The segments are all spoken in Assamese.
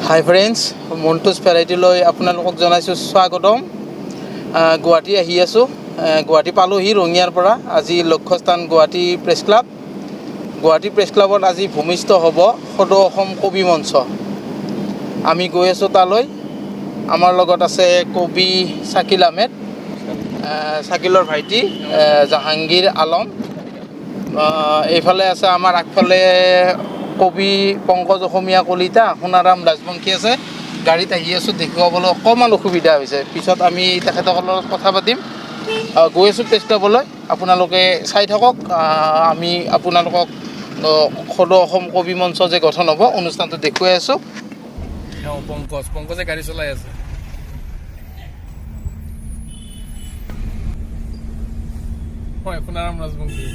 হাই ফ্ৰেণ্ডছ, মণ্টুছ ভেৰাইটিলৈ আপোনালোকক জনাইছোঁ স্বাগতম। গুৱাহাটী আহি আছোঁ। গুৱাহাটী পালোঁহি ৰঙিয়াৰ পৰা। আজি লক্ষ্যস্থান Guwahati press club. Guwahati press ক্লাবত আজি ভূমিষ্ঠ হ'ব সদৌ অসম কবি মঞ্চ। আমি গৈ আছোঁ তালৈ। আমাৰ লগত আছে কবি শাকিল আহমেদ, শাকিলৰ ভাইটি জাহাংগীৰ আলম। এইফালে আছে আমাৰ আগফালে কবি পংকজ অসমীয়া কলিতা, সোণাৰাম ৰাজবংশী আছে। গাড়ীত আহি আছোঁ, দেখুৱাবলৈ অকণমান অসুবিধা হৈছে। পিছত আমি তেখেতসকলৰ লগত কথা পাতিম। গৈ আছোঁ প্ৰেছ ক্লাবলৈ, আপোনালোকে চাই থাকক। আমি আপোনালোকক সদৌ অসম কবি মঞ্চ যে গঠন হ'ব অনুষ্ঠানটো দেখুৱাই আছোঁ। পংকজে গাড়ী চলাই আছে। হয়, সোণাৰাম ৰাজবংশী।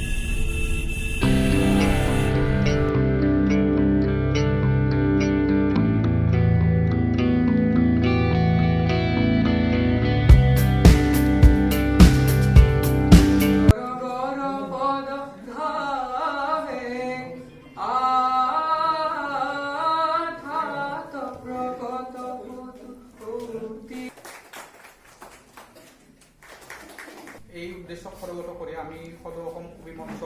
এই উদ্দেশ্যক সদগত কৰি আমি সদৌ অসম কবি মঞ্চ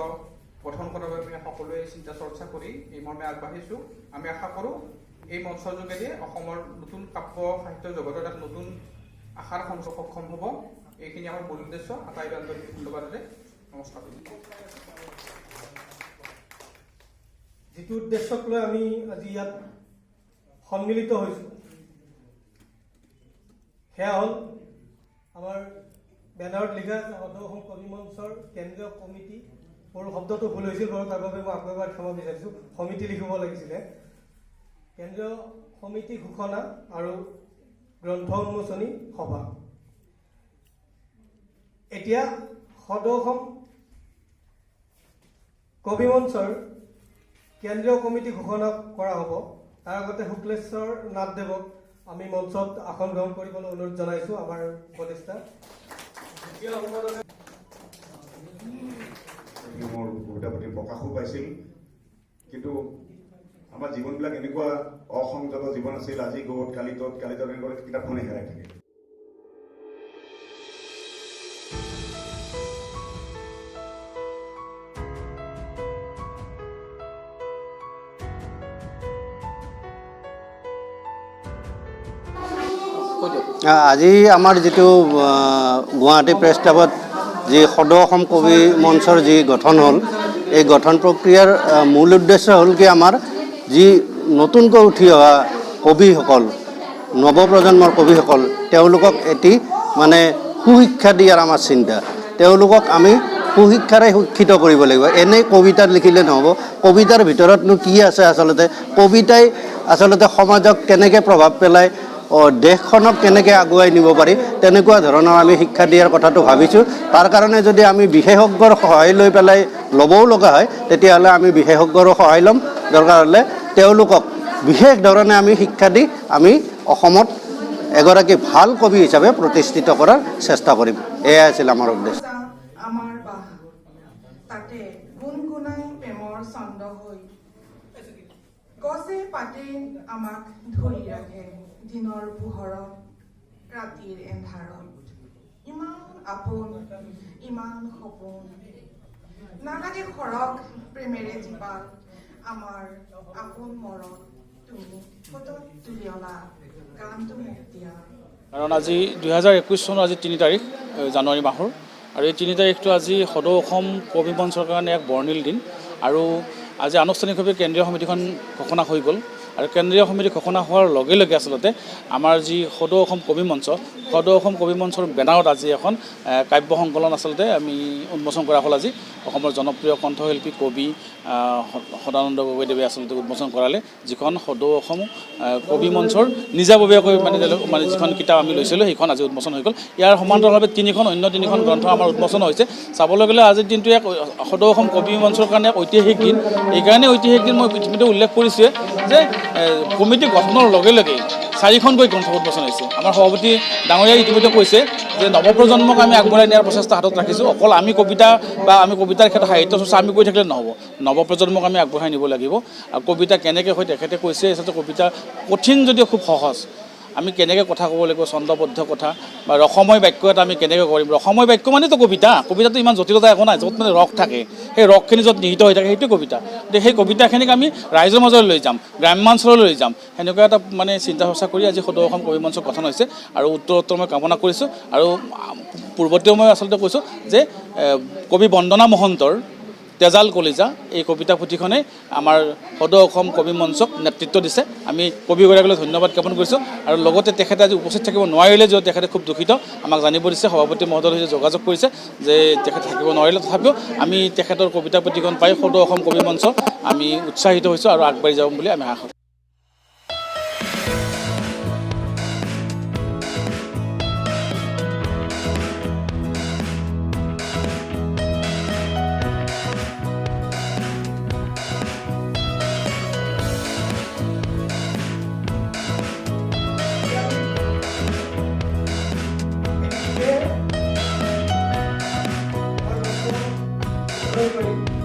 গঠন কৰাৰ বাবে সকলোৱে চিন্তা চৰ্চা কৰি এই মৰ্মে আগবাঢ়িছোঁ। আমি আশা কৰোঁ এই মঞ্চৰ যোগেদি অসমৰ নতুন কাব্য সাহিত্য জগতৰ এক নতুন আশাৰ সঞ্চয় সক্ষম হ'ব। এইখিনি আমাৰ মূল উদ্দেশ্য। আটাইৰে আন্তৰিক ধন্যবাদৰে নমস্কাৰ। যিটো উদ্দেশ্যক লৈ আমি আজি ইয়াত সন্মিলিত হৈছোঁ সেয়া হ'ল আমাৰ বেনাৰত লিখা আছে সদৌ অসম কবি মঞ্চৰ কেন্দ্ৰীয় কমিটি। মোৰ শব্দটো ভুল হৈছিল বাৰু, তাৰ বাবে মই আকৌ এবাৰ ক্ষমা বিচাৰিছোঁ। সমিতি লিখিব লাগিছিলে। কেন্দ্ৰীয় সমিতি ঘোষণা আৰু গ্ৰন্থ উন্মোচনী সভা। এতিয়া সদৌ অসম কবি মঞ্চৰ কেন্দ্ৰীয় কমিটি ঘোষণা কৰা হ'ব। তাৰ আগতে শুক্লেশ্বৰ নাথদেৱক আমি মঞ্চত আসন গ্ৰহণ কৰিবলৈ অনুৰোধ জনাইছোঁ। আমাৰ উপদেষ্টা মোৰ কবিতাৰ প্ৰতি প্ৰকাশো পাইছিল, কিন্তু আমাৰ জীৱনবিলাক এনেকুৱা অসংযত জীৱন আছিল। আজি গত কালি তত এনেকুৱা কিতাপখনে হেৰাই থাকে। আজি আমাৰ যিটো গুৱাহাটী প্ৰেছ ক্লাবত যি সদৌ অসম কবি মঞ্চৰ যি গঠন হ'ল, এই গঠন প্ৰক্ৰিয়াৰ মূল উদ্দেশ্য হ'ল কি, আমাৰ যি নতুনকৈ উঠি অহা কবিসকল, নৱপ্ৰজন্মৰ কবিসকল, তেওঁলোকক এটি মানে সুশিক্ষা দিয়াৰ আমাৰ চিন্তা। তেওঁলোকক আমি সুশিক্ষাৰে শিক্ষিত কৰিব লাগিব। এনেই কবিতাত লিখিলে নহ'ব। কবিতাৰ ভিতৰতনো কি আছে আচলতে? কবিতাই আচলতে সমাজক কেনেকৈ প্ৰভাৱ পেলায়, দেশখনক কেনেকৈ আগুৱাই নিব পাৰি, তেনেকুৱা ধৰণৰ আমি শিক্ষা দিয়াৰ কথাটো ভাবিছোঁ। তাৰ কাৰণে যদি আমি বিশেষজ্ঞৰ সহায় লৈ পেলাই ল'বও লগা হয়, তেতিয়াহ'লে আমি বিশেষজ্ঞৰো সহায় ল'ম। দৰকাৰ হ'লে তেওঁলোকক বিশেষ ধৰণে আমি শিক্ষা দি আমি অসমত এগৰাকী ভাল কবি হিচাপে প্ৰতিষ্ঠিত কৰাৰ চেষ্টা কৰিম। এয়াই আছিল আমাৰ উদ্দেশ্য। আমাৰ বাহ তাতে গুণগুণাই প্ৰেমৰ ছন্দ হৈ গছে পাতে আমাক ধৰি ৰাখে দিনৰ পোহৰত, ৰাতিৰ এন্ধাৰত। ইমান আপোন, ইমান সপোন, নালাগে সৰগ প্ৰেমেৰে জীপাল। আমাৰ আপোন মৰত তুমি ফটোত তুলি অনা গানটো মোক দিয়া। কাৰণ আজি 2021 চনৰ আজি 3 তাৰিখ জানুৱাৰী মাহৰ, আৰু এই 3 তাৰিখটো আজি সদৌ অসম কবি মঞ্চৰ কাৰণে এক বৰ্ণিল দিন। আৰু আজি আনুষ্ঠানিকভাৱে কেন্দ্ৰীয় সমিতিখন ঘোষণা হৈ গ'ল। আৰু কেন্দ্ৰীয় সমিতি ঘোষণা হোৱাৰ লগে লগে আচলতে আমাৰ যি সদৌ অসম কবি মঞ্চ, সদৌ অসম কবি মঞ্চৰ বেনাৰত আজি এখন কাব্য সংকলন আচলতে আমি উন্মোচন কৰা হ'ল। আজি অসমৰ জনপ্ৰিয় কণ্ঠশিল্পী কবি সদানন্দ গগৈদেৱে আচলতে উন্মোচন কৰালে, যিখন সদৌ অসম কবি মঞ্চৰ নিজাববীয়াকৈ মানে যিখন কিতাপ আমি লৈছিলোঁ, সেইখন আজি উন্মোচন হৈ গ'ল। ইয়াৰ সমান্তৰালভাৱে অন্য তিনিখন গ্ৰন্থ আমাৰ উন্মোচন হৈছে। চাবলৈ গ'লে আজিৰ দিনটো এক সদৌ অসম কবি মঞ্চৰ কাৰণে এক ঐতিহাসিক দিন। এইকাৰণে ঐতিহাসিক দিন মই ইতিমধ্যে উল্লেখ কৰিছোঁৱে যে কমিটি গঠনৰ লগে লগে 4খনকৈ গ্ৰন্থ উন্মোচন হৈছে। আমাৰ সভাপতি ডাঙৰীয়াই ইতিমধ্যে কৈছে যে নৱপ্ৰজন্মক আমি আগবঢ়াই নিয়াৰ প্ৰচেষ্টা হাতত ৰাখিছোঁ। অকল আমি কবিতা বা আমি কবিতাৰ ক্ষেত্ৰত সাহিত্য চৰ্চা আমি কৰি থাকিলে নহ'ব, নৱপ্ৰজন্মক আমি আগবঢ়াই নিব লাগিব। আৰু কবিতা কেনেকৈ হয় তেখেতে কৈছে, আচলতে কবিতা কঠিন যদিও খুব সহজ। আমি কেনেকৈ কথা ক'ব লাগিব, ছন্দবদ্ধ কথা বা ৰসময় বাক্য এটা আমি কেনেকৈ কৰিম। ৰসময় বাক্য মানেতো কবিতা, কবিতাটো ইমান জটিলতা একো নাই। য'ত মানে ৰস থাকে, সেই ৰসখিনি য'ত নিহিত হৈ থাকে সেইটো কবিতা। গতিকে সেই কবিতাখিনিক আমি ৰাইজৰ মাজলৈ লৈ যাম, গ্ৰাম্যাঞ্চললৈ লৈ যাম, সেনেকুৱা এটা মানে চিন্তা চৰ্চা কৰি আজি সদৌ অসম কবি মঞ্চ গঠন হৈছে। আৰু উত্তৰোত্তৰ মই কামনা কৰিছোঁ। আৰু পূৰ্বতেও মই আচলতে কৈছোঁ যে কবি বন্দনা মহন্তৰ তেজাল কলিজা এই কবিতা পুথিখনে আমাৰ সদৌ অসম কবি মঞ্চক নেতৃত্ব দিছে। আমি কবিগৰাকীলৈ ধন্যবাদ জ্ঞাপন কৰিছোঁ। আৰু লগতে তেখেতে আজি উপস্থিত থাকিব নোৱাৰিলে, যদিও তেখেতে খুব দুখিত, আমাক জানিব দিছে। সভাপতি মহোদয়ৰ সৈতে যোগাযোগ কৰিছে যে তেখেত থাকিব নোৱাৰিলে, তথাপিও আমি তেখেতৰ কবিতা পুথিখন পাই সদৌ অসম কবি মঞ্চ আমি উৎসাহিত হৈছোঁ আৰু আগবাঢ়ি যাম বুলি আমি আশা কৰোঁ। গতিকে